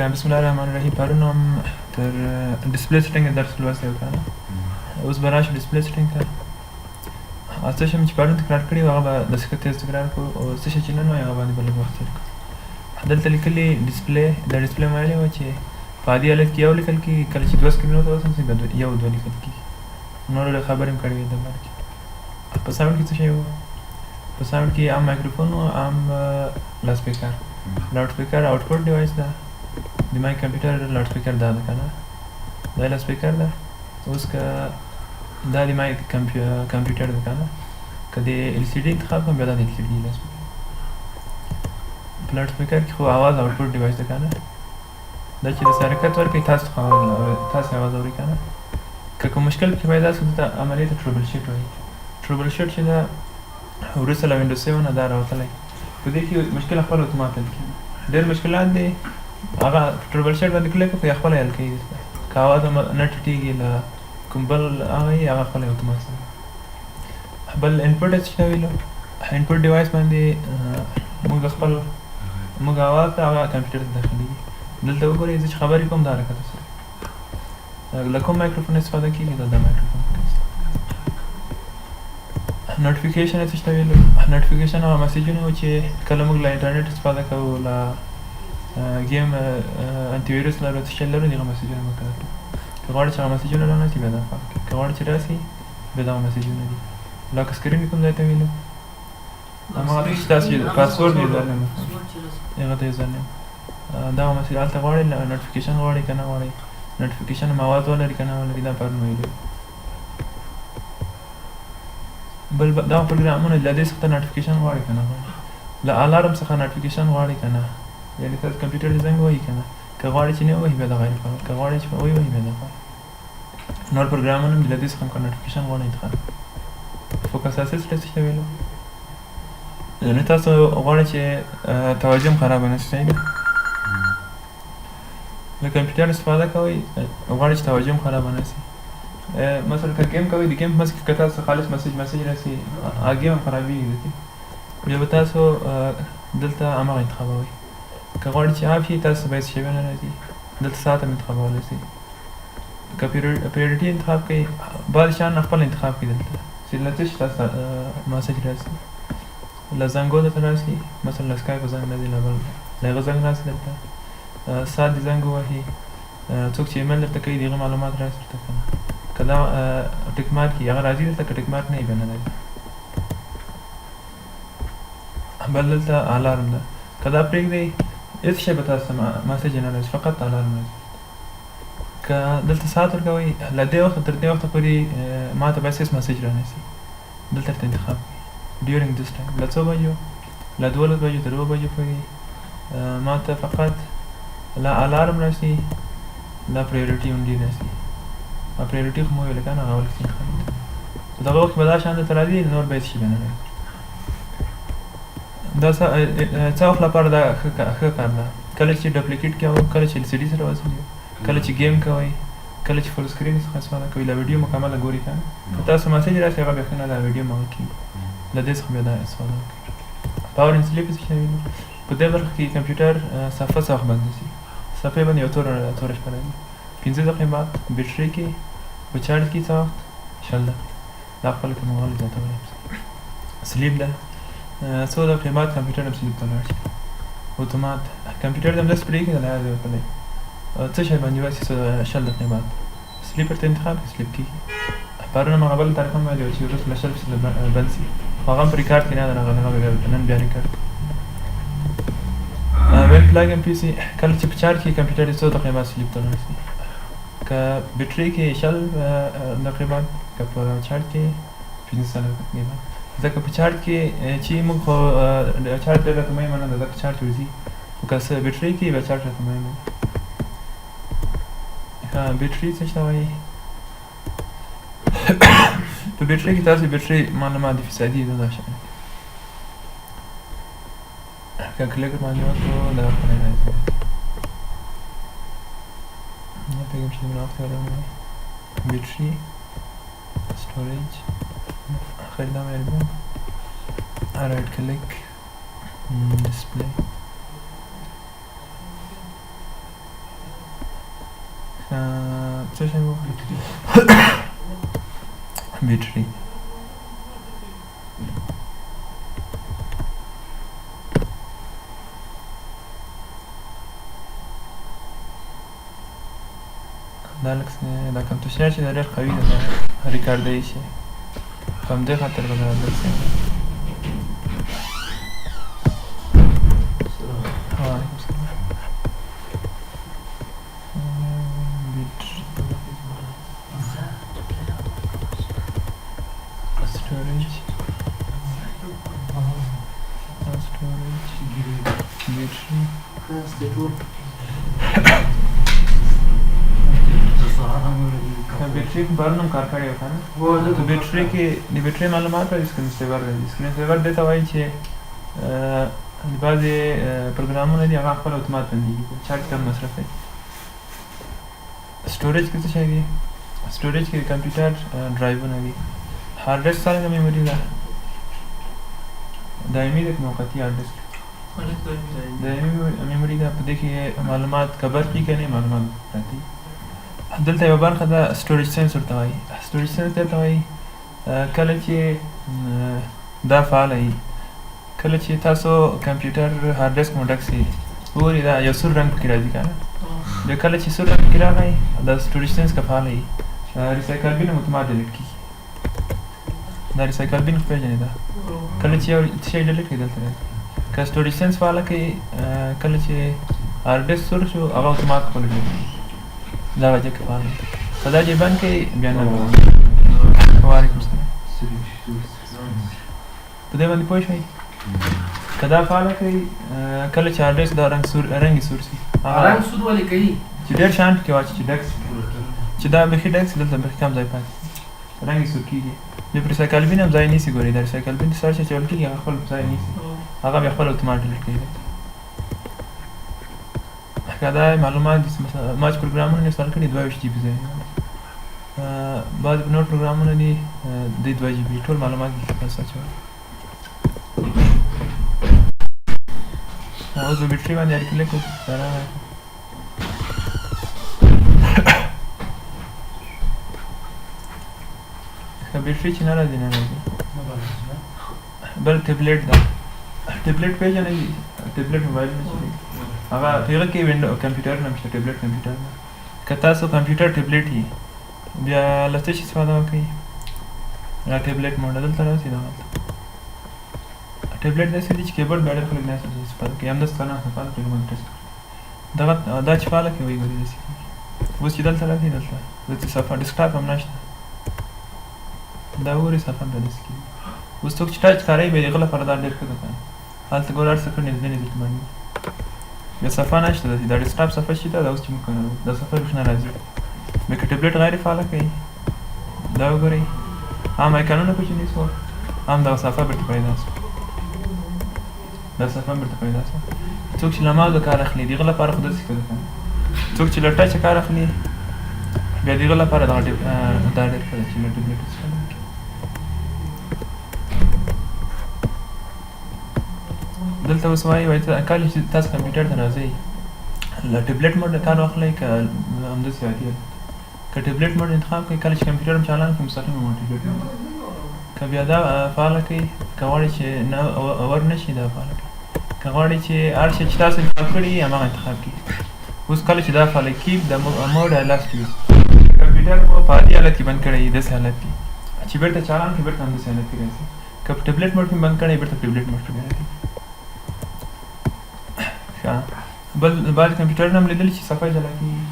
بسم الله الرحمن الرحیم. پرون هم تر ډسپلی سیټینګ درس لوستی و کنه. اوس به راشو ډسپلی سیټینګ ته. څه شی مې چې پرون تکرار کړي وو هغه به داسې تیز تکرار کړو، او څه شی چې نن وایي هغه باندې به لږ وخت تېر کړو. دلته لیکلي ډسپلی د ډسپلی ویلې وه چې په عادي حالت کې یو لیکل کېږي، کله چې دوه سکرینونو ته وسم بیا یو دوه لیکل کېږي. نورو خبرې مې کړې وې د باره کې. په ساوند کې څه شی وو؟ په ساوند کې عام مایکروفون و، عام لاسپیکر. لاؤډ سپیکر آوټپوټ ډیوایس ده. د مای کمپیوټر لاؤډ سپیکر دا ده که نه، دا لاؤډ سپیکر ده. اوس که دا د مای کمپیوټر ده که نه، که د ایل سی ډي انتخاب کړم بیا دا د ایل سی ډي لاؤډ سپیکر. په لاؤډ سپیکر کې خو آواز آوټپوټ ډیوایس ده که نه، دا چې داسې حرکت ورکوي تاسې آواز اورئ که نه. که کوم مشکل پکې پیدا شي دلته عملیې ته ټربل شوټ وایي. ټربل شوټ چې ده وروسته له وینډوز 7 نه دا راوتلی. په دې کې مشکل خپل اتومات حل کېږي. ډېر مشکلات دي هغه ټربل شوټ باندې کلیک وکړئ خپله حل کوي. که اواز نه ټیټېږي له کوم بل هغه یې هغه خپله اتومات سره. بل انپوټ چې ته ویلو، انپوټ ډیوایس باندې موږ خپل اواز ته هغه کمپیوټر ته داخلېږي. دلته وګورئ زه چې خبرې کوم دا حرکت سره له کوم مایکروفون استفاده کېږي، دا مایکروفون. نوټیفیکیشن څه ته ویلو؟ نوټیفیکیشن هغه مسیجونه وو چې کله موږ له انټرنټ استفاده کوو، له ګیم انټي ویروس لرو، څه شی لرو، دغه مسیجونه به کله کوو. که غواړئ چې هغه مسیجونه رانشي بیا دا پاک کړئ، که غواړئ چې راسي بیا دغه مسیجونه دي. لاک سکرین کوم ځای ته ویلو؟ هماغه چې تاسو پاسورډ یوزر نیم هغه ته یوزر نیم دغه مسیج هلته غواړئ. نوټیفیکیشن غواړئ که نه غواړئ، نوټیفیکیشن هم آواز ولري که نه ولري، دا پرون ویلو. بل دغه پروګرامونه له دې څخه نوټیفیکیشن غواړي که نه غواړي، له الارم څخه نوټیفیکیشن غواړي که نه، یعنې تاسو کمپیوټر ته زنګ ووهي که نه، که غواړئ چې نه ووهي بیا دغه انتخاب، که غواړئ چې ووهي بیا دغه. نور پروګرامونه هم له دې څخه هم که نوټیفیکیشن غواړي انتخاب. فوکس اسسټ څه ته ویلو؟ یعنې تاسو غواړئ چې توجه هم خرابه نه شي. صحیح ده؟ له کمپیوټر استفاده کوئ، غواړئ چې توجه هم خرابه نه شي. مثلا که ګیم کوئ، د ګیم په منځ کې که تاسو خالص مسیج راسي هغه ګیم هم خرابېږي. بیا به تاسو دلته هماغه انتخابوئ. که غواړئ چې عاف شي تاسو باید څه شی نه راځي، دلته ساعت هم انتخابولی شئ. که پریورټي انتخاب کوئ، بعضې شیان خپله انتخاب کړئ دلته چې له څه شي تاسو مسیج راسي. له زنګو درته راسي، مثلا له سکایپ زنګ راځي، له هغه زنګ راسي دلته. ساعت دې زنګ ووهي، څوک چې ایمیل درته کوي د هغه معلومات راسي درته که نه. که دا ټیک مارک وي هغه راځي دلته، که ټیک مارک نه وي بیا نه راځي. بل دلته الارم ده، که دا پرېږدئ هېڅ شی به تاسو ته مسیج نه راځي، فقط الارم راځي. که دلته ساعت ورکوئ، له دې وخته تر دې وخته پورې ما ته باید هېڅ مسیج رانیسي، دلته ورته انتخاب کړئ. ډیورنګ دس ټایم، له څو بجو؟ له 12 بجو تر 2 بجو پورې ما ته فقط له الارم راسي، له پریورټي اونلي راسي. پریورټي خو مو ویله که نه هغه ولې انتخاب کړئ. په دغه وخت کې به دا شیان درته راځي، نور به هېڅ شي به نه راځي. دا څه وخت لپاره دا ښه کار ده؟ کله چې ډپلیکیټ کوئ، کله چې ایل سی ډي سره وصل یو، کله چې ګیم کوئ، کله چې فل سکرین څخه استفاده کوئ، له ویډیو مکمله ګورئ که نه. که تاسو مسیج راسي هغه بیا ښه نه ده، ویډیو مغل کېږي، له دې څخه بیا دا استفاده وکړئ. پاور اینډ سلیپ څه شی ویلو؟ په دې برخه کې کمپیوټر صفحه څه وخت بنده شي، صفحې باندې یو توره شپه راځي. 15 دقیقې بعد بیټرۍ کې په چارج کې څه وخت؟ 20 دقیقې. دا خپله کې مغل زیاتولی یم. سلیپ ده 100 دقیقې بعد کمپیوټر هم سلیپ ته لاړ شي اتومات. کمپیوټر ته هم داسې پرېږدي د یاد وکړئ څه شی باندې وایسي 20 دقیقې بعد سلیپ ورته انتخاب کړئ، سلیپ کېږي. پرون هم هغه بله طریقه مې ویلې وه چې وروسته له شل پسې بند شي، خو هغه هم په ریکارډ کې نه ده راغلی، هغه نن بیا ریکارډ. وین پلاګ ام پي سي، کله چې په چارج کې کمپیوټر 100 دقیقې بعد سلیپ ته لاړ شي. که بیټرۍ کې 20 دقیقې بعد، که په چارج کې 15 دقیقې بعد. ځکه په چارج کې چې موږ خو چارج ډېر راته مهمه نه ده، ځکه چارج ورځي. خو که بیټرۍ کې بیا چارج راته مهمه ده. بیټرۍ څه ته وایي؟ په بیټرۍ کې تاسو بیټرۍ معلومات د فیصدي ده، دا شیان. که کلیک باندې وکړو دا خپله راځي. نه پوهېږم چې دومره وخت یې ورغلی. بیټرۍ، سټوریج، خیر دا مې یاد رایټ کلیک، ډسپلی، څه شی و بیټري دا لږ دا کمپیوټر چې دا ډېر قوي ده دا ریکارډوي شي په همدې خاطر به دا لږ څه وعلیکم السلام storage battery بیټري په بارونو کار کړی و که نه په بیټري کې د بیټري معلومات او سکرین سیور دی سکرین سیور دې ته وایي چې بعضې پروګرامونه دي هغه خپل اتومات بندېږي چارج کم مصرفوي سټوریج کې څه شی دی سټوریج کې د کمپیوټر ډرایوونه دي هارډ ډسک څرنګه میموري ده دایمي ده که موقتي هارډ ډسک دایمي میموري ده په دې کې معلومات کبر کي که نه معلومات پراته دلته یوه برخه ده سټوریج سینس ورته وایي سټوریج سینس دې ته وایي کله چې دا فعاله وي کله چې تاسو کمپیوټر هارډ ډسک مو ډک سي وګورئ دا یو سور رنګ پکې راځي که نه بیا کله چې سور رنګ پکې راغی دا سټوریج سینس که فعاله وي ریسایکل بین هم اتومات ډیلیټ کېږي دا ریسایکل بین خو پېژنې ده کله چې یو شی ډیلیټ کړي دلته راځي که سټوریج سینس فعاله کوي کله چې هارډ ډسک سور شو هغه اتومات خپله ډیلیټ کېږي دا وجه کې فعال که دا جې بند کړئ بیا نه وعلیکم السلام په دې باندې پوه شئ که دا فعاله کوي کله چې هارډ ډسک دا رنګ سور شي رنګ سور ولې کوي چې ډېر شان پکې واچي چې ډک چې دا بیخي ډک دلته بیخي کم ځای پاتې رنګ یې سور کېږي بیا په ریسایکل بین هم ځای نیسي ګورئ دا ریسایکل بین سر چې چول کېږي هغه خپل ځای نیسي هغه بیا خپل اتومات ډیلیټ کوي که دا معلومات دي مثلا ما چې پروګرامونه انسټال کړي 22 جی بي ځای بعضې نور پروګرامونه دي دی 2 جی بي ټول معلومات دي تاسو اچوئ اوس په بیټري باندې اړیکې لیکو که بیټري چې نه راځي نه راځي بل ټیبلیټ ده ټیبلیټ پېژنئ ټیبلیټ موبایل نه چلېږي هغه په هغه کې وینډو کمپیوټر نه شته ټیبلیټ کمپیوټر نه که تاسو کمپیوټر ټیبلیټ یې بیا له څه شي استفاده وکړئ دا ټیبلیټ موډ دلته راسي دغلته ټیبلیټ داسې دي چې کیبورډ بیا ډېر خلک نه استفاده کوي همداسې نه استفاده کوي باندې ټیسټ دغه دا چې فعاله کوي وایي ګورئ داسې کېږي اوس چې دلته راسي دلته دلته صفحه ډیسکټاپ هم نشته دا وګورئ صفحه بیا داسې کېږي اوس څوک چې ټچ کاروي بیا د هغه لپاره دا ډېر ښه ده که نه هلته ګوره هر څه ښه نږدې نږدې باندې بیا صفحه نشته داسې دا ډیسکټاپ صفحه چې ده دا اوس چې موږ کاروو دا صفحه بیخي نه راځي بیا که ټیبلیټ غیر فعاله کوي دا وګورئ هم ایکانونه پکې نیسو هم دغه صفحه بیرته پیدا شوه دا صفحه بیرته پیدا شوه څوک چې له ماوزه کار اخلي د هغه لپاره خو داسې ښه ده که نه څوک چې له ټچه کار اخلي بیا د هغه لپاره دا ډېر ښه ده چې له ټیبلیټ استفاده وکړي دلته اوس وایي کله چې تاسو کمپیوټر ته راځئ له ټیبلیټ موډ نه کار واخلئ که همداسې عادي که ټیبلیټ موډ انتخاب کړئ کله چې کمپیوټر هم چالان کړئ مستقیم هم ټیبلیټ موډ که بیا دا فعاله کړئ که غواړئ چې نه اور نه شي دا فعاله کړئ که غواړئ چې هر شی چې تاسو انتخاب کړي هماغه انتخاب کړئ اوس کله چې دا فعاله کیپ د موډ آی لاست یوز کمپیوټر مو په عادي حالت کې بند کړی داسې حالت کې چې بیرته چالان کړئ بیرته همداسې حالت کې راځي که په ټیبلیټ موډ کې بند کړی بیرته ټیبلیټ موډ کې راځي بل بعض کمپیوټرونه هم لیدلي چې صفحه جلا کېږي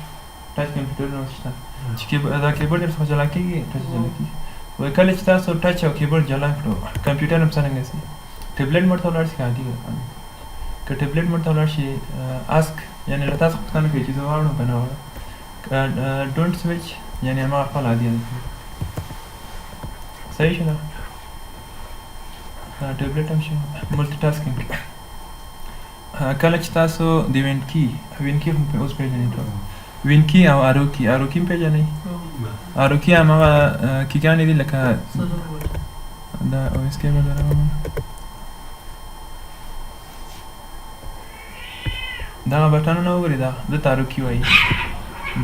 ټچ کمپیوټرونه شته چې دا کیبورډ یې څخه جلا کېږي ټچ جلا کېږي وایي کله چې تاسو ټچ او کیبورډ جلا کړو کمپیوټر هم څرنګه شي ټیبلیټ موډ ته ولاړ شي که عادي ده که ټیبلیټ موډ ته ولاړ شي اسک یعنې له تاسو پوښتنه کوي چې زه واړم که نه واړم ډونټ سویچ یعنې هماغه خپل عادي ده صحیح شو ده ټیبلیټ هم شو ملټي ټاسکینګ کله چې تاسو د وینکي هم اوس پېژنئ ټول وینکي او آروکي هم پېژنئ آروکي هماغه کیګانې دي لکه دا او اس کې به راوړم دغه بټنونه وګورئ دلته آروکي وایي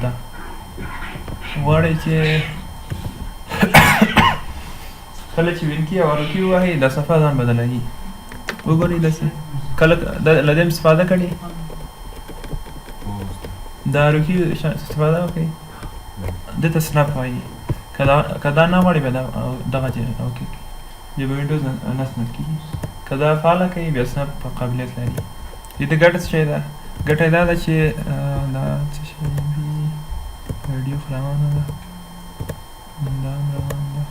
دا غواړئ چې کله چې وینکي او روکي ووهئ دا صفحه ځان بدلوي. وګورئ داسې کله له دې استفاده کړې دا روکي استفاده وکړئ دې ته سنپ وایي. که دا نه غواړئ بیا دغه اوکې بیا به وینډوز نه سنپ کېږي. که دا فعاله کړئ بیا سنپ په قابلیت لري. دې ته ګټه څه شی ده؟ ګټه دا ده چې دا څه شی وي ویډیو خو روانه ده دا هم روان ده.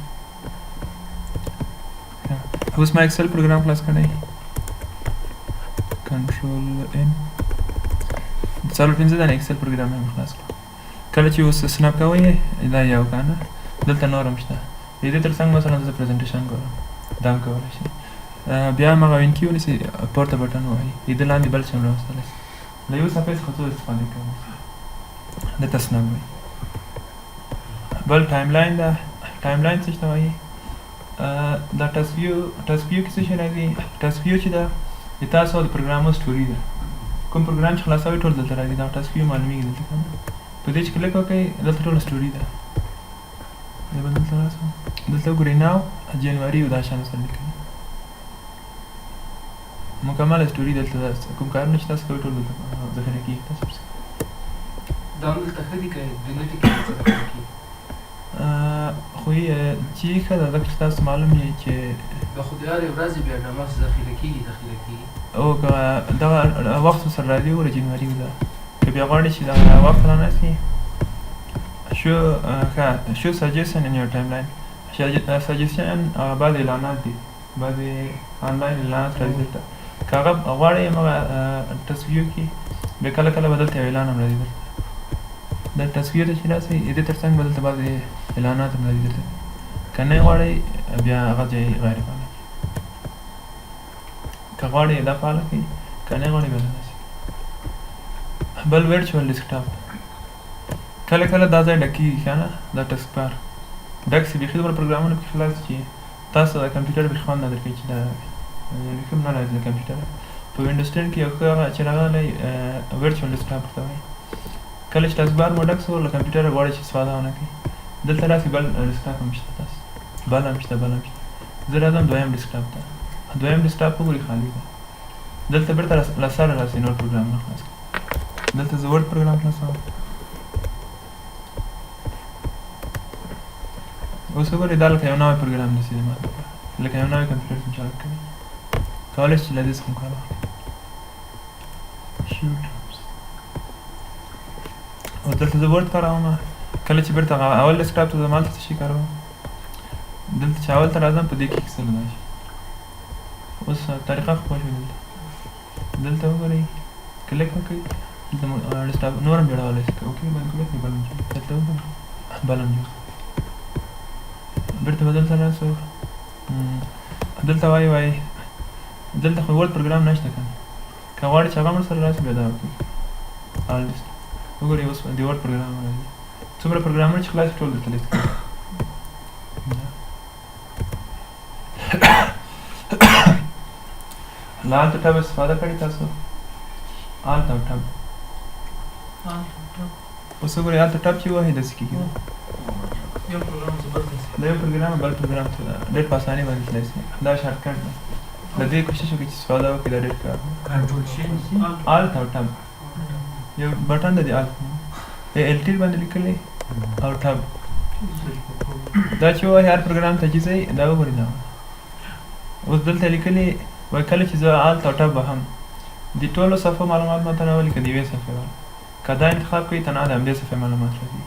اوس ما اکسل پروګرام خلاص کړی کنټرول ان 45 دانه اکسل پروګرام هم خلاص کړ. کله چې اوس سنپ کوئ دا یو که نه دلته نور هم شته. د دې تر څنګ مثلا زه پریزنټیشن ګورم دا هم کولی شئ. بیا هم هغه وینکي ونیسئ پورته بټن ووهئ د ده لاندې بل څه هم راوستلی شئ. له یو صفحې څخه څو استفادې کولی شئ دته سنپ وایي. بل ټایم لاین ده. ټایم لاین څه ته وایي؟ دا ټاسک ویو کې څه شی راځي؟ ټاسک ویو چې ده د تاسو د پروګرامونو سټوري ده. کوم پروګرام چې خلاصوئ ټول دلته راځي. دا ټاسک ویو معلومیږي دلته که نه. په دې چې کلیک وکړئ دلته ټوله سټوري ده. زه به دلته راسم دلته وګورئ ناو جنوري او دا شیان سره لیکلي مکمله سټوري دلته ده. کوم کارونه چې تاسو کوئ ټول دلته ذخیره کېږي تاسو ورسره. دا هم دلته ښه دي که ډیلیټ یې کړئ څه ذخیره کېږي؟ خو چې ښه ده ځکه چې تاسو معلوم یې چې دا خو د هرې ورځې بیا ډماس ذخیره کېږي. او که دغه وخت سره راځي وګوره جنوري ده. که بیا غواړئ چې دغه وخت رانسي شو سجیشن ان یور ټایم لاین. سجیشن بعضې اعلانات دي بعضې آنلاین اعلانات راځي دلته. که هغه غواړئ همغه تصویو کې بیا کله کله به دلته یو اعلان هم راځي دلته. دا تصویر ته چې راسئ د دې تر څنګ به دلته بعضې اعلانات هم راځي دلته. که نه غواړئ بیا هغه ځای غیر فعاله کړئ. که غواړئ دا فعاله کړئ که نه غواړئ بیا داسې. بل ورچوال ډیسکټاپ کله کله دا ځای ډک کېږي که نه دا ټسک بار ډک شي بیخي دومره پروګرامونه پکې خلاص چې تاسو د کمپیوټر بیخي خوند نه درکوي چې دا یعنې کوم نه راځي د کمپیوټر. په وینډوز 10 کې یو ښه هغه چې راغلی ورچوال ډیسکټاپ ورته وایي. کله چې ټاسک بار مو ډک شو له کمپیوټره غواړئ چې استفاده ونه کړئ دلته راسئ بل ډیسکټاپ هم شته تاسو بل هم شته زه راځم دویم ډیسکټاپ ته. دویم ډیسکټاپ وګورئ خالي ده. دلته بېرته له سره راسئ نور پروګرامونه خلاص کړئ. دلته زه ورډ پروګرام خلاصوم. اوس وګورئ دا لکه یو نوی پروګرام داسې دی ما لپاره لکه یو نوی کمپیوټر چې چالو کوي. کولی شئ چې له دې څخه هم کار واخلئ. اوس دلته زه ورډ کاروم. کله چې بېرته هغه اول ډیسکټاپ ته ځم هلته څه شي کاروم. دلته چې اول ته راځم په دې کې اکسل دا شي. اوس طریقه خو پوه شوئ. دلته وګورئ کلیک وکړئ دلته ډیسکټاپ نور هم جوړولی شئ. اوکې باندې کلیک کړئ بل هم جوړ دلته وګورئ بل هم جوړ. بېرته به دلته راسو دلته وایي دلته خو ورډ پروګرام نشته که نه. که غواړئ چې هغه هم ورسره راسي بیا دا وکړئ آل لیست. وګورئ اوس د ورډ پروګرام راځي. څومره پروګرامونه چې خلاص ټول درته لیست کړي. له الټ ټب استفاده کړې تاسو الټ او ټب. اوس وګورئ الټ ټب چې ووهئ داسې کېږي. یو پروګرام څه بل له یو پروګرامه بل پروګرام ته ډېر په اسانۍ باندې تللی شئ. دا شارټکټ ده. له دې کوشش وکړئ چې استفاده وکړئ دا ډېر کار دی. کنټرول شي الټ او ټب یو بټن دی د الټ ال ټي باندې لیکلی او ټب دا چې ووهئ هر پروګرام ته چې ځئ دا وګورئ دا اوس دلته لیکلي وایي کله چې زه الټ او ټب وهم د ټولو صفحو معلومات ماته راولي که د یوې صفحې والا. که دا انتخاب کوئ تنها د همدې صفحې معلومات راځي.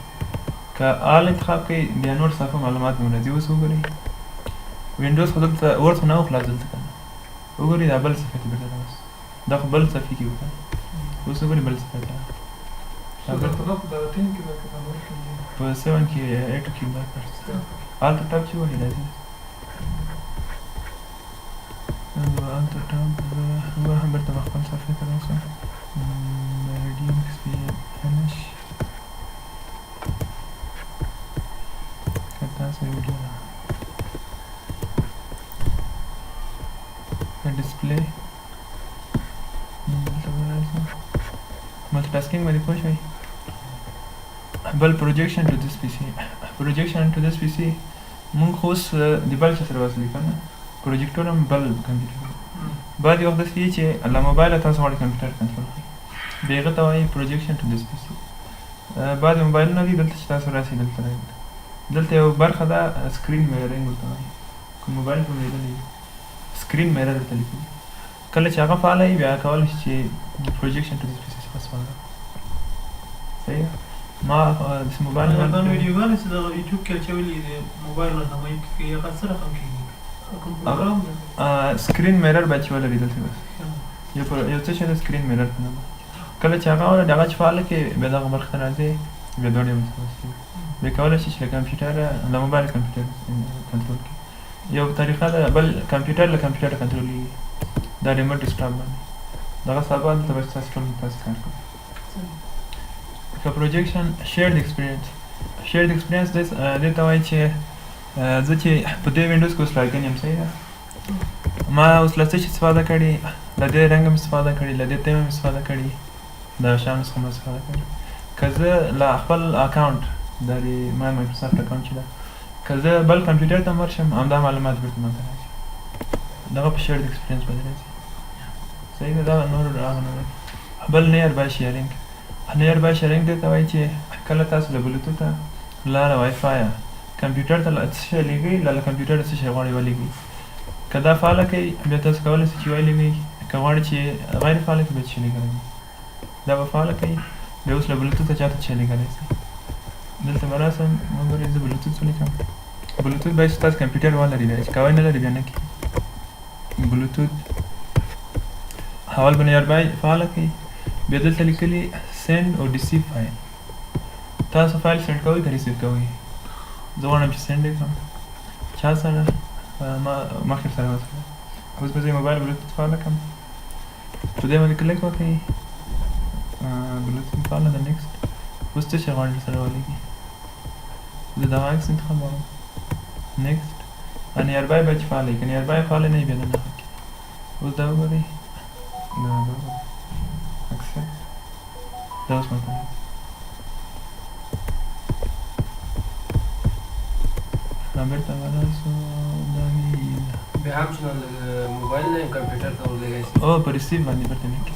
که آل انتخاب کوئ بیا نور صفحو معلومات به هم راځي. اوس وګورئ وینډوز خو دلته ورډ خو نه و خلاص دلته که نه. وګورئ دا بل صفحې ته بېرته راوست. دا خو بل صفحې کې و که نه. اوس وګورئ بل صفحې ته په 7 کې 8 کې دا کار الټ ټب چې وهئ راځي. الټ ټب زه هم بېرته به خپل صفحې ته راسم. مریډیم XPNH که تاسو ویډیو ده ډسپلی دلته به راسم. ملټي ټاسکینګ باندې پوه شوئ. بل پروجیکشن ټو دیس پی سي پروجیکشن ټو دیس پی سي مونږ خو اوس د بل چا سره وصلي که نه پروجیکټور هم بل کمپیوټر بعد یو وخت داسې وي چې له موبایله تاسو غواړئ کمپیوټر کنټرول کړئ بیا هغه ته وایي پروجیکشن ټو دیس پی سي بعد موبایلونه دي دلته چې تاسو راسئ دلته راشئ دلته یو برخه ده سکرین میررینګ ورته وایي که موبایل په لیدلی وي سکرین میرر ورته لیکلي کله چې هغه فعاله وي بیا کولی شي چې پروجیکشن ټو دیس پی سي څخه استفاده وکړئ صحیح ده ما داسې موبایل دا ویډیوګانې چې دغه یوټیوب کې اچولي د موبایل رهنمایي کوي هغه څه رقم کېږي کوم پروګرام دی سکرین میرر باید چې ولري دلته بس یو څه شی د سکرین میرر په نوم کله چې هغه ولري هغه چې فعاله کړي بیا دغه برخې ته راځي بیا دوړ یې ورته بیا کولی شي چې له کمپیوټره له موبایل کمپیوټر کنټرول کړي یو طریقه ده بل کمپیوټر له کمپیوټره کنټرولېږي دا ریموټ ډیسکټاپ باندې دغه سبا دلته به تاسو ټول تاسو کار کوئ که پروجیکشن شیرډ ایکسپیرینس دې ته وایي چې زه چې په دې وینډوز کې اوس لاګین یم صحیح ده ما اوس له څه شي استفاده کړې له دې رنګ هم استفاده کړې له دې تیم هم استفاده کړې د شیانو څخه هم استفاده کړې که زه له خپل اکاونټ دا د ما مایکروسافټ اکاونټ چې ده که زه بل کمپیوټر ته هم ورشم همدا معلومات بېرته ما ته راځي دغه په شیرډ ایکسپیرینس باندې راځي صحیح ده دا نور هغه نه دی بل نیئر بای شیرینګ نیئر بای شیرینګ دې ته وایي چې کله تاسو له بلوتوته لاره وای فایه کمپیوټر ته څه شی لېږئ له کمپیوټره څه شی غواړئ ولېږئ که دا فعاله کوي بیا تاسو کولی شئ چې ویلېږئ که غواړئ چې غیر فعاله کړي بیا څه شی لېږلی دا به فعاله کوي بیا اوس له بلوتوته چاته څه شی لېږلی شئ دلته به راسم وګورئ زه بلوتوت ولیکم بلوتوت باید چې تاسو کمپیوټر ولرئ بیا چې کوی نه لري بیا نه کېږي بلوتوت اول به نیئر بای فعاله کوي بیا دلته لیکلي سینډ او ریسیو فایل تاسو فایل سینډ کوئ که ریسیو کوئ زه غواړم چې سینډ یې کړم چا سره ما مخکې سره وسره اوس به زه موبایل بلوتوت فعاله کړم په دې باندې کلیک وکړئ بلوتوت فعاله ده نیکسټ اوس څه شی غواړئ سره ولیږي زه دغه عکس انتخابوم نیکسټ نیئر بای به چې فعاله وي که نیئر بای فعاله نه وي بیا دننه کړئ اوس دا وګورئ دا وګورئ accept that was my plan بیرته وراسو دا وي بیا هم چې نه موبایل نه کمپیوټر ته ورلېږی شي او په ریسیو باندې بیرته لیکي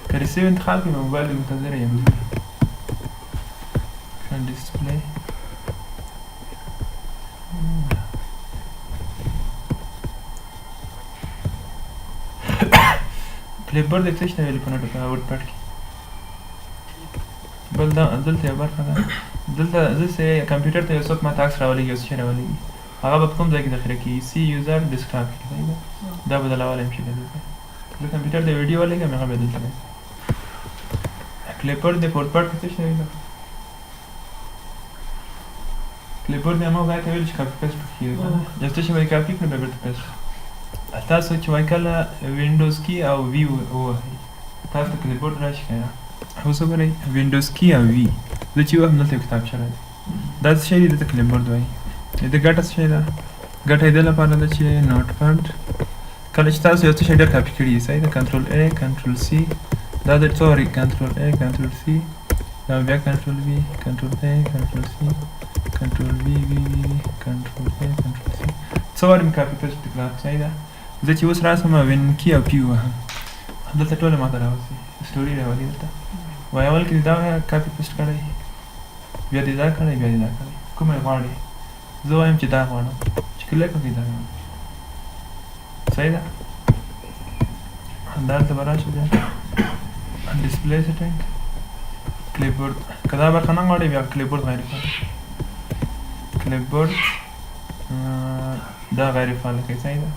که ریسیو انتخاب کړي په موبایل منتظره یم ښه ډسپلی کلیپبورډ د څه شی ته ویلي په ورډ کې بل دلته یو برخه ده دلته زه چې کمپیوټر ته یو څوک ماته عکس راولېږي یو څه شی راولېږي هغه به په کوم ځای کې ذخیره کېږي سی یوزر ډیسکټاپ کې صحیح ده دا بدلولی یم شي دلته زه کمپیوټر ته ویډیو ولېږم هغه بیا دلته راځي کلیپبورډ د ورډ کې څه شی دی کلیپبورډ د هماغه ځای ته ویل چې کاپي پیسټ وکړي یو څه شی به یې کاپي کړي بیا بېرته پیسټ تاسو چې وایي کله وینډوز کی او وی ووهئ تاسو ته کلیپبورډ راشي که نه اوس وګورئ وینډوز کی او وی زه چې وهم دلته یو کتابچه راځي دا څه شی دی دلته کلیپبورډ وایي د ګټه څه شی ده ګټه یې دې لپاره ده چې نوټ پیډ کله چې تاسو یو څه شی ډېر کاپي کړي صحیح ده کنټرول ای کنټرول سی دا د څو وارې کنټرول ای کنټرول سی دا بیا کنټرول وی کنټرول ای کنټرول سی کنټرول وی وی وی کنټرول ای کنټرول سی څو وارې مې کاپي پیسټ کړه صحیح ده زه چې اوس راسم وین کی او پی ووهم دلته ټوله ماته راوځي سټوري راولي دلته وایي اول کې دې دا کاپي پیسټ کړی بیا دې دا کړی بیا دې دا کړی کومه یې غواړې زه وایم چې دا غواړم چې کلیک وکړئ دا غواړم صحیح ده دلته به راشو بیا ډسپلی سیټینګ کلیپبورډ که دا برخه نه غواړئ بیا کلیپبورډ غیر فعال کلیپبورډ دا غیر فعال کوي صحیح ده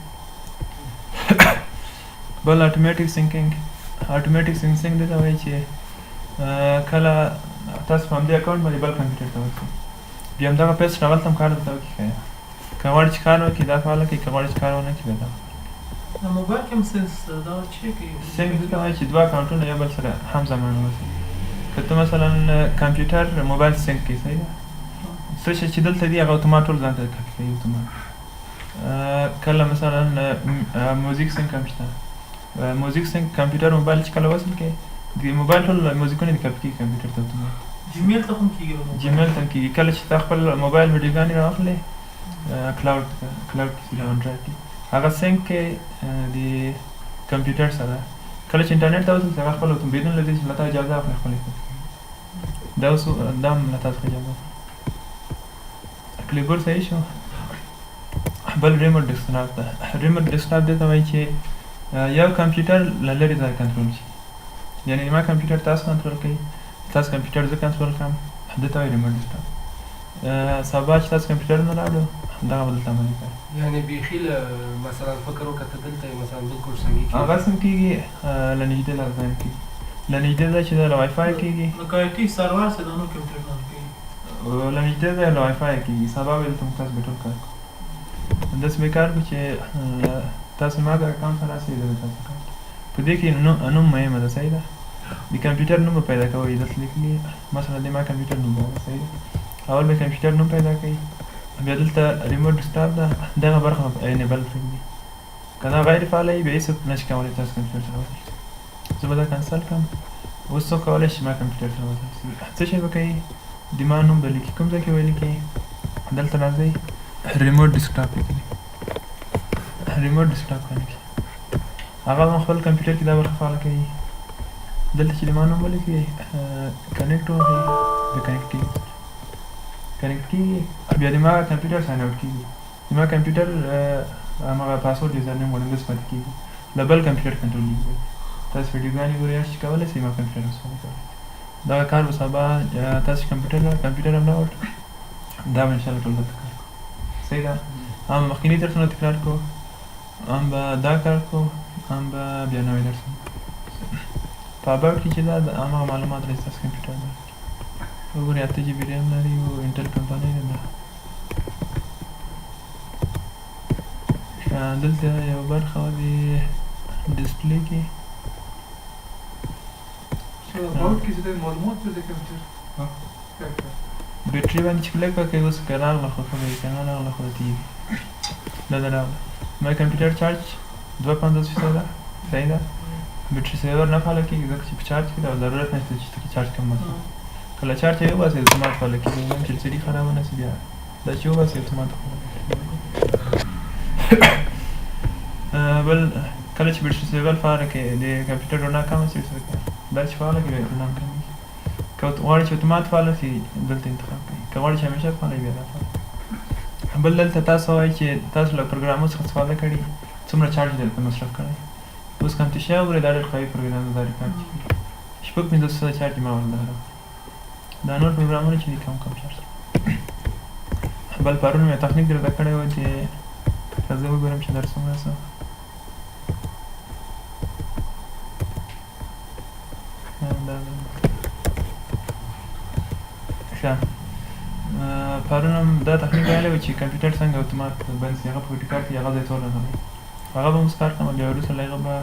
بل اتوماتیک سینکینګ اتوماتیک سینکینګ دې ته وایي چې کله تاسو په همدې اکاونټ باندې بل کمپیوټر ته ورشئ بیا همدغه پیسټ هغلته هم کار درته وکړي که غواړئ چې کار وکړي دا فعاله کړئ که غواړئ چې کار ونه کړي بیا دا موبایل کې هم سینس دا چې سینک دې ته وایي چې دوه اکاونټونه یو بل سره همزمان اوسي که ته مثلا کمپیوټر موبایل سینک کړي صحیح ده څه شی چې دلته دي هغه اتومات ټول ځان ته کاپي کوي اتومات کله مثلا موزیک سینک هم شته موزیک سینک کمپیوټر موبایل چې کله وصل کړي د موبایل ټول موزیکونه د کاپي کېږي کمپیوټر ته اتومات جیمیل ته هم کېږي په موبایل. جیمیل ته هم کېږي کله چې تا خپل موبایل ویډیوګانې راواخلې کلاوډ کې ډاون ډرایو کې هغه سینک کې د کمپیوټر سره کله چې انټرنیټ ته وصل هغه خپل بدون له دې چې له تا اجازه اخلي خپل دا هم له تاسو اجازه کلیبورډ صحیح شو. بل ریموټ ډیسکټاپ ده. ریموټ ډیسکټاپ دې ته وایي چې یو کمپیوټر له لرې ځای کنټرول شي یعنې ما کمپیوټر تاسو کنټرول کوي تاسو کمپیوټر زه کنټرول کوم دې ته وایي ریموټ ډیسکټاپ. سبا چې تاسو کمپیوټر نه راوړو دغه به دلته عملي کوي یعنې بیخي مثلا فکر وکړه ته دلته یې مثلا بالکل څنګه کېږي هغه څنګه کېږي له نږدې له ځای کېږي له نږدې ځای چې دی له وای فای کېږي لکه آی ټي سرور سره د نور کمپیوټر نه کوي له نږدې ځای له وای فای کېږي سبا به دلته موږ تاسو به ټول کار کوو داسې به کار کوو چې تاسو ما ته اکاونټ ته راسئ زه به تاسو کار په دې کې نوم مهمه ده صحیح ده د کمپیوټر نوم به پیدا کوئ دلته لیکلي مثلا د ما کمپیوټر نوم ده صحیح ده اول به کمپیوټر نوم پیدا کوئ بیا دلته ریموټ ډیسکټاپ ده دغه برخه انیبل کړئ که دا غیر فعاله وي بیا هېڅوک نشي کولی تاسو کمپیوټر سره وصل زه به دا کنسل کړم اوس څوک کولی شي ما کمپیوټر سره وصل شي څه شی به کوئ د ما نوم به لیکي کوم ځای کې به لیکئ دلته راځئ ریموټ ډیسکټاپ لیکلي ریموټ ډیسکټاپ باندې هغه هم خپل کمپیوټر کې دا برخه فعاله کوي دلته چې د ما نوم ولیکئ کنیکټ ووهئ بیا کنیکټ کېږي کنیکټ کېږي بیا د ما کمپیوټر ساین آوټ کېږي د ما کمپیوټر همغه پاسورډ یوزر نیم وړاندیز پاتې کېږي له بل کمپیوټر کنټرولېږي تاسو ویډیوګانې ګورئ هر شي کولی شئ ما کمپیوټر استفاده کولی دغه کار به سبا تاسو کمپیوټر هم راوړ دا به انشاءالله ټول دلته کار کوو صحیح ده هم مخکیني درسونه تکرار کوو هم به دا کار کوو هم به بیا نوی درسونه په اباوټ کې چې دا همغه معلومات راځي تاسو کمپیوټر ده وګورئ 8 جی بي ریم لري او انټل کمپنۍ ده دلته یو برخه وه د ډسپلی کې اباوټ کې چې د معلومات د کمپیوټر بیټري باندې چې کلیک وکړئ اوس که راغله خو ښه به وي که نه راغله خو تېږي دا راغله ما کمپیوټر چارج 52% ده صحیح ده بیټري سیور نه فعاله کېږي ځکه چې په چارج کې ده ضرورت نشته چې ته چارج کم وساتې کله چارج یې وباسئ اتومات فعاله کېږي هم چې ایل سی ډي خرابه نه شي بیا دا چې وباسئ اتومات بل کله چې بیټري سیور فعاله کړئ د کمپیوټر رڼا کمه شي دا چې فعاله کړئ رڼا هم کمېږي که غواړئ چې اتومات فعاله شي دلته انتخاب کړئ که غواړئ چې همیشه فعاله وي بیا دا فعاله بل دلته تاسو وایئ چې تاسو له پروګرامونو څخه استفاده کړې څومره چارج دلته مصرف کړی اوس کم تشیا وګورئ دا ډېر قوي پروګرام ده دا ریکارډ چې 5500 چارج ما ورله دا نور پروګرامونه چې دي کم چارج بل پرون مې تخنیک درته کړی و چې که زه وګورم چې درس څومره څه پرون هم دا تخنیک ویلی و چې کمپیوټر څنګه اتومات بند شي هغه په ګوټي کار کې هغه ځای ټول راغلی هغه به اوس کار کوم بیا وروسته له هغه به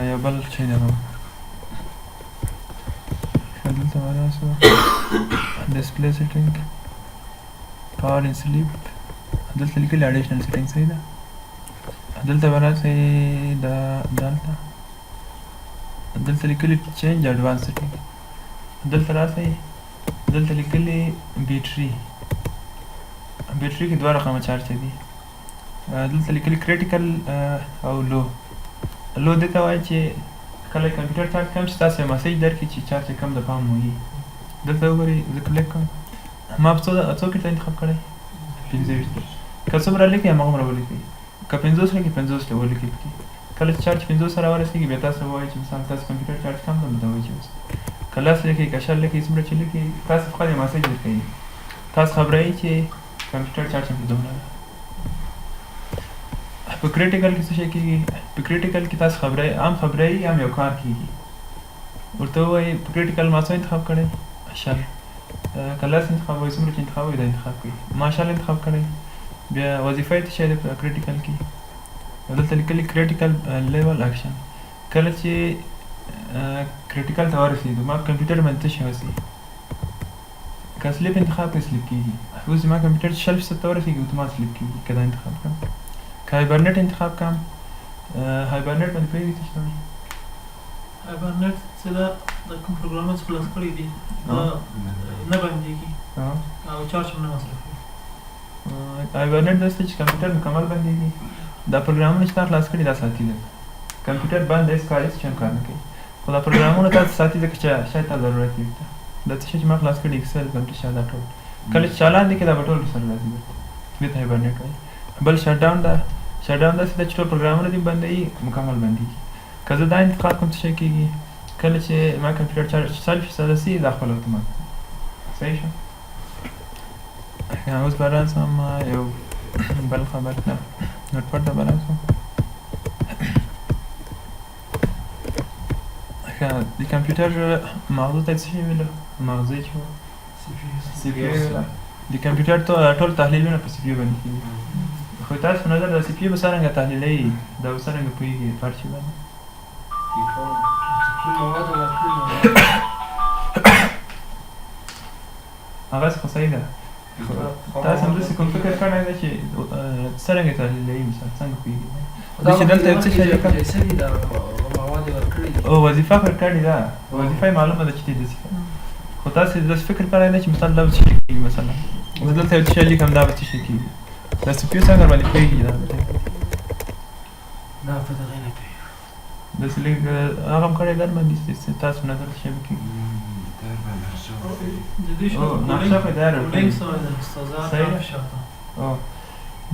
یو بل شی دی هغه دلته به راسو ډسپلی سیټینګ پاور ان سلیپ دلته لیکلي اډیشنل سیټینګ صحیح ده دلته به راسئ دلته لیکلي چینج اډوانس سیټینګ دلته راسئ دلته لیکلي بیټري کې دوه رقمه چارج دي دلته لیکلي کریټیکل او لو دې ته وایي چې کله کمپیوټر چارج کم شي تاسو یې مسیج درکړي چې چارج کم د پام وي دلته وګورئ زه کلیک کوم ما په څو کې انتخاب کړی 25 که څومره لیکئ هماغومره ولیکئ که 50 لیکئ 50 ولیکئ کله چې چارج 50 سره ورسېږي بیا تاسو وایئ چې مثلا تاسو کمپیوټر چارج کم ده نو وایئ چې که لس لیکئ که شل لیکئ څومره چې لیکئ تاسو فقط یې مسیج درکوي تاسو خبروئ چې کمپیوټر چارج هم دومره ده په کریټیکل کې څه شی کېږي په کریټیکل کې تاسو هم خبروئ هم یو کار کېږي ورته ووایئ په کریټیکل ما څو انتخاب کړی شل که لس انتخاب وایئ څومره چې انتخاب وایئ دا انتخاب کړئ ما شل انتخاب کړی بیا وظیفه یې څه شی دی په کریټیکل کې دلته لیکلي کریټیکل لیول اکشن کله چې کریټیکل ته ورسېدو ما په کمپیوټر باندې څه شی وسي که سلیپ انتخاب کړئ سلیپ کېږي اوس زما کمپیوټر چې 100% ته ورسېږي اتومات سلیپ کېږي که دا انتخاب کړم که هایبرنیټ انتخاب کړم هایبرنیټ باندې پوهېږئ څه شی ایبرنیټ څه ده د کوم پروګرامونه چې خلاص کړي دي دا نه بندېږي او چارج هم نه مصرفوي. ایبرنیټ داسې چې کمپیوټر مکمل بندېږي دا پروګرامونه چې تا خلاص کړي دا ساتي ده کمپیوټر بند هېڅ کار هېڅ شی هم کار نه کوي خو دا پروګرامونه تاسو ساتي ځکه چې شاید تا ضرورت وي دا څه شی چې ما خلاص کړي اکسل کمپیوټر دا ټول کله چې چالان دي کې دا به ټول سره راځي دې ته ایبرنیټ وایي. بل شټ ډاون ده شټ ډاون داسې ده چې ټول پروګرامونه دې بندوي مکمل بندېږي که زه دا انتقال کوم څه شی کېږي کله چې ما کمپیوټر چارج 100% سي دا خپل اتومات صحیح شو. اوس به راځم یو بل خبر ته نوټپاډ ته به راځم. د کمپیوټر مغزو ته څه شی ویلو مغزی چې سی پی یو د کمپیوټر ټول تحلیلونه په سی پی یو باندې کېږي خو تاسو په نظر د سی پی یو به څرنګه تحلیلوي دا به څرنګه پوهېږي په هر شي باندې هغسې خو صحیح ده تاسو همداسې کوم فکر کړی دی چې څرنګه تحلیلوي مثال څنګه پوهېږي دا چې دلته یو څه شی لیکم او وظیفه ورکړې ده وظیفه یې معلومه ده چې دې داسې کوي خو تاسې داسې فکر کړی دی چې مثال دا به څه شی کېږي مثلا زه دلته یو څه شی لیکم دا به څه شی کېږي دا سی پي یو څنګه باندې پوهېږي دا داسې لږ هغه هم کړی در باندې تاسو نظر څه شی به کېږي نقشه په دایره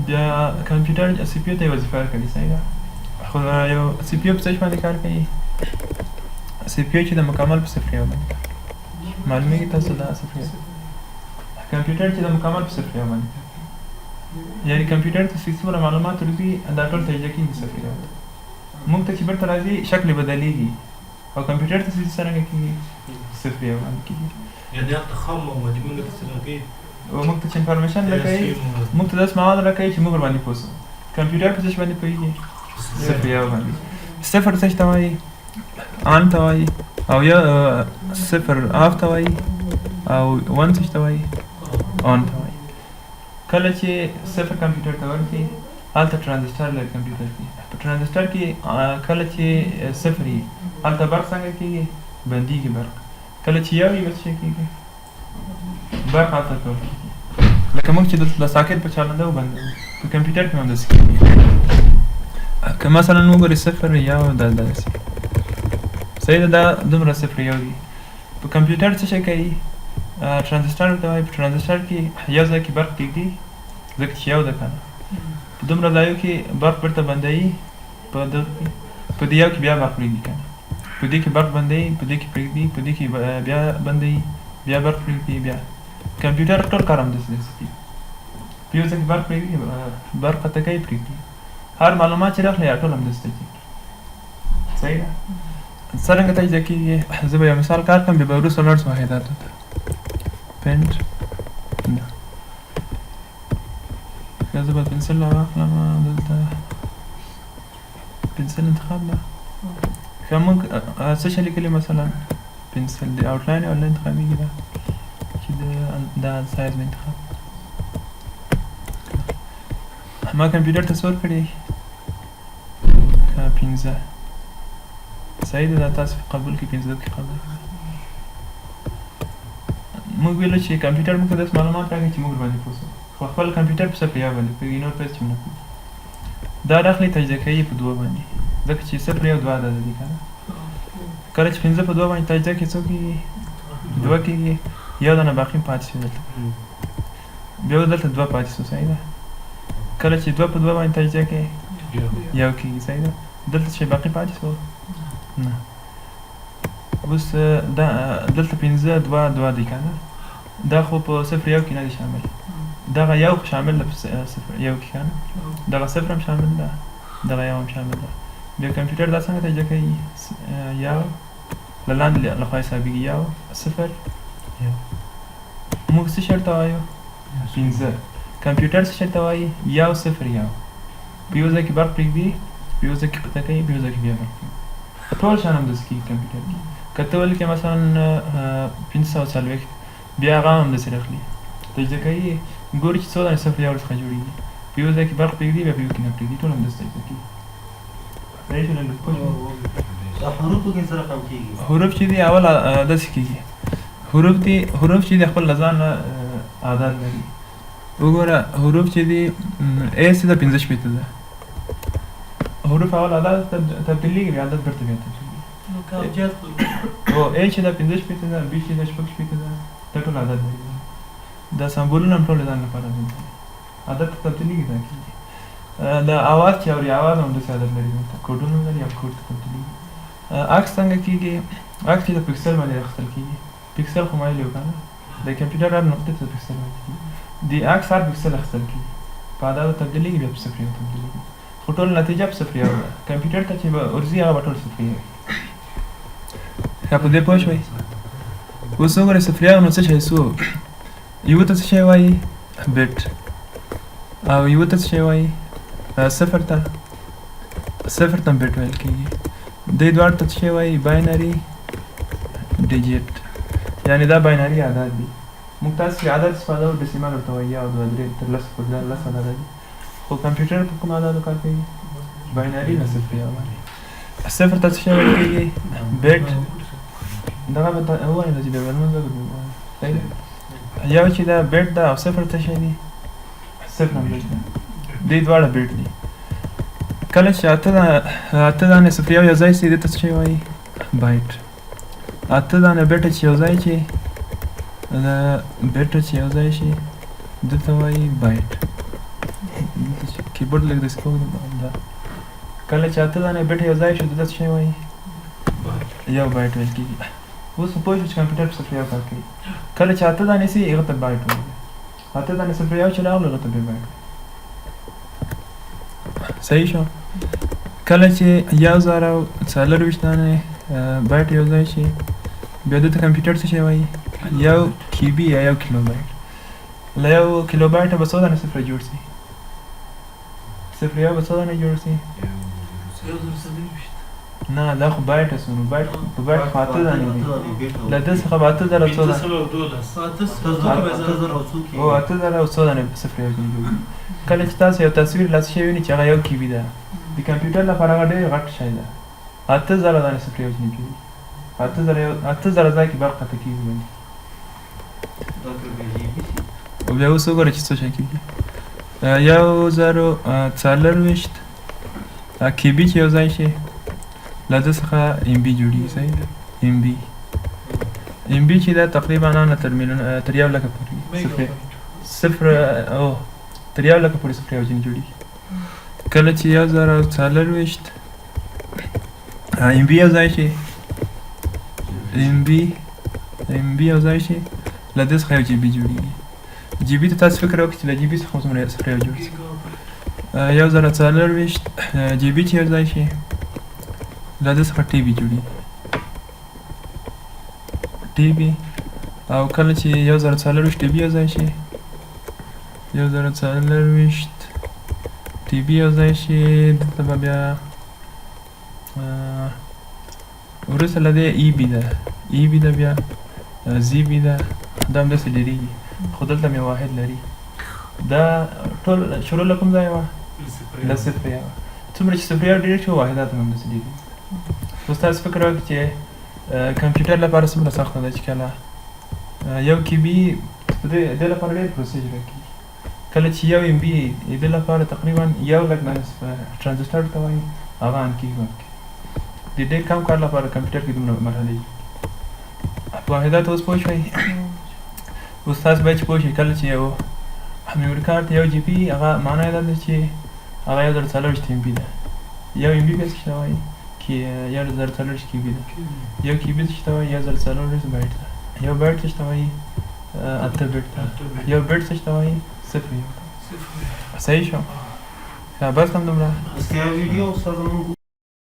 بیا کمپیوټر سی پي یو ته یې وظیفه ورکړي صحیح ده خو یو سی پي یو په څه باندې کار کوي سی پي یو چې د مکمل په صفر یو باندې معلومېږي تاسو دا صفر یو کمپیوټر چې د مکمل په صفر یو باندې یعنې کمپیوټر ته چې څومره معلومات ورځي دا ټول تجزیه کېږي صفر یو موږ ته چې بیرته راځي شکل یې بدلېږي او کمپیوټر ته چې څرنګه کېږي صفر یو باندې کېږي یعنې هلته خام مواد موږ ته څرنګه کوي موږ ته چې انفارمیشن راکوي موږ ته داسې مواد راکوي چې موږ ورباندې پوه سو کمپیوټر په څه شي باندې پوهېږي صفر یو باندې صفر څه شي ته وایي آن ته وایي او یا صفر آف ته وایي او ون څه شي ته وایي آن ته وایي کله چې صفر کمپیوټر ته ورکړي هلته ټرانزسټر لري کمپیوټر کې په ټرانزسټر کې کله چې صفر وي هلته برق څنګه کېږي بندېږي برق کله چې یو وي بس څه کېږي برق هلته کول کېږي لکه موږ چې د ساکټ په چالنده وبندوو په کمپیوټر کې هم همداسې کېږي که مثلا وګورې صفر یو دا داسې صحیح ده دا دومره صفر یو دي په کمپیوټر څه شی کوي ټرانزسټر ورته وایي په ټرانزسټر کې یو ځای کې برق کېږدي ځکه چې یو ده که نه په دومره ځایو کې برق بیرته بندوي په دغه کې په دې یو کې بیا برق پرېږدي که نه په دې کې برق بندوي په دې کې پرېږدي په دې کې بیا بندوي بیا برق پرېږدي بیا کمپیوټر ټول کار همداسې دی په یو ځای کې برق پرېږدي برق قطع کوي پرېږدي هر معلومات چې راخلي ټول همداسې تجزیه کېږي صحیح ده څرنګه تجزیه کېږي زه به یو مثال کار کړم بیا به وروسته ولاړ شو واحداتو ته پینټ ده که زه به پنسل راواخلم دلته پنسل انتخاب ده که موږ څه شی لیکلي مثلا پنسل د آوټلاین او انتخابېږي ده چې دا سایز مې انتخاب ما کمپیوټر ته څه ورکړي که 15 صحیح ده دا تاسو په قبول کې 15 کې قبول موږ ویلو چې کمپیوټر موږ ته داسې معلومات راکوي چې موږ ورباندې پوه سو خو خپل کمپیوټر په صفر یو باندې پوهېږي نور په هېڅ هم نه پوهېږي دا راخلي تجزیه کوي په دوه باندې ځکه چې صفر یو دوه عدده دي که نه کله چې 15 په دوه باندې تجزیه کړي څو کېږي دوه کېږي یو دانه باقي پاتې شو دلته بیا دلته دوه پاتې شو صحیح ده کله چې دوه په دوه باندې تجزیه کړي یو کېږي صحیح ده دلته چې باقي پاتې شو نه اوس دلته 15 دوه دي که نه دا خو په صفر یو کې نه دي شامل دغه یو خو شامل ده په صفر یو کې که نه دغه صفر هم شامل ده دغه یو هم شامل ده بیا کمپیوټر دا څنګه تجزیه کوي یو له لاندې له خوا حسابېږي یو صفر یو موږ څه شی ورته وایو 15 کمپیوټر څه شی ورته وایي یو صفر یو په یو ځای کې برق پرېږدي په یو ځای کې قطع کوي په یو ځای کې بیا برق کوي ټول شیان همداسې کېږي کمپیوټر کې که ته ولیکې مثلا 540 بیا هغه هم همداسې راخلي تجزیه کوي ګوري چې څو دانې صفر یو څخه جوړېږي په یو ځای کې برق پرېږدي بیا په یو کې نه پرېږدي ټول همداسې تجزیه کېږي صحیح شو لږ پوه شوې دا حروفو کې سره کم کېږي حروف چې دي اول داسې کېږي حروف چې دي خپل له ځان نه عادت لري وګوره حروف چې دي ا سیده 15 شپېته ده حروف اول عادت تبدیلېږي بیا عادت بېرته بیا تبدیلېږي نو که ابجد او ا چې ده 15 شپېته ده b چې ده 6 شپېته ده دا ټول عادت لري دا سمبولونه هم ټول د ځان لپاره دي عادت تبدیلېږي دا کېږي د اواز چې اوري اواز هم داسې عادت لري کوډونه لري او کوډ ته تبدیلېږي عکس څنګه کېږي عکس چې د پکسل باندې اخیستل کېږي پکسل خو مایل یو که نه د کمپیوټر هر نقطې ته پکسل ویل کېږي د عکس هر پکسل اخیستل کېږي په عددو تبدیلېږي بیا په صفریو تبدیلېږي خو ټول نتیجه په صفریو ده کمپیوټر ته چې به ورځي هغه به ټول صفریو وي که په دې پوه شوئ اوس وګورئ صفریو نو څه شی سو یو ته څه شی وایي بیټ او یو ته څه شی وایي صفر ته بیټ ویل کېږي دې دواړو ته څه شی وایي باینري ډیجیټ یعنې دا باینري عدد دي موږ تاسو چې عدد استفاده وکړو ډیسیمل ورته وایي یو دوه درې تر لسو پورې دا 10 عدد دي خو کمپیوټر په کوم عددو کار کوي باینري نه صفریه باندې صفر ته څه شی ویل کېږي بیټ دغه به ووایم چې د ولمونځ صحیح ده یو چې دا بیټ ده او صفر څه شی دي صفر هم بیټ ده دې دواړه بیټ دي کله چې اته دانې صفریه یو ځای شي دې ته څه شی وایي بایټ اته دانې بیټ چې یو ځای شي بیټ چې یو ځای شي دې ته وایي بایټ کیبورډ لږ داسې کوم دا کله چې اته دانې بیټ یو ځای شي دې ته څه شی وایي یو بایټ ویل کېږي اوس پوه شو چې کمپیوټر په صفریو کار کوي کله چې اته دانې سي هغه ته بایټ وایي اته دانې صفریو چې راغلو هغه ته بیا بایټ صحیح شو کله چې 1024 دانې بایټ یو ځای شي بیا دې ته کمپیوټر څه شی وایي یو کیبي یا یو کیلو بایټ له یو کیلو بایټه به څو دانې صفر جوړ شي صفریو به څو دانې جوړ شي نه دا خو بایټ اسونو بایټ په بایټ خو اته دانې دي له دې څخه به 8000 او 100 او 8000 او 100 دانې صفریو جوړېږي کله چې تاسو یو تصویر لاس شي وینئ چې هغه یو کیبي ده د کمپیوټر لپاره هغه ډېر غټ شی ده 8000 دانې صفریو جوړېږي 8000 ځای کې برق قطع کېږي باندې او بیا اوس وګوره چې څه شی کېږي 1024 کیبي چې یو ځای شي له ده څخه ام بي جوړېږي صحیح ده ام بي چې دا تقریبا نه تر یو لکه پورې صفر او تر یو لکه پورې صفریو ځینې جوړېږي کله چې 1024 ام بي یو ځای شي ام بي یو ځای شي له دې څخه یو جی بي جوړېږي جی بي ته تاسو فکر وکړئ چې له جی بي څخه څومره صفریو جوړ شي 1024 جی بي چې یو ځای شي له دې څخه ټي بي جوړېږي ټي بي او کله چې 1024 ټي بي یو ځای شي 1024 ټي بي یو ځای شي دلته به بیا وروسته له دې ای بي ده بیا زی بي ده دا هم داسې ډېرېږي خو دلته مې واحد لري دا ټول شروع له کوم ځای وه له صفریه وه څومره چې صفریه ډېر شي واحدات هم همداسې ډېرېږي اوس تاسو فکر وکړئ چې کمپیوټر لپاره څومره سخته ده چې کله یو کیبي دې لپاره ډېر پروسیجر کېږي کله چې یو ام بي دې لپاره تقریبا 1 لک ټرانزسټر ته وایي هغه ان کېږي د ډېر کم کار لپاره کمپیوټر کې دومره مرحلې واحدات اوس پوه شوئ اوس تاسو باید چې پوه شئ کله چې یو میموري کارت یو جی پي هغه معنا یې دا ده چې هغه 1024 ام بي ده یو ام بي بیا څه ته وایي کې 1024 کیبي ده یو کیبي څه ته وایي 1024 بایټ ده یو بایټ څه ته وایي اته بیټ ده یو بیټ څه ته وایي صفر صحیح شو بس هم دومره ویډیو سره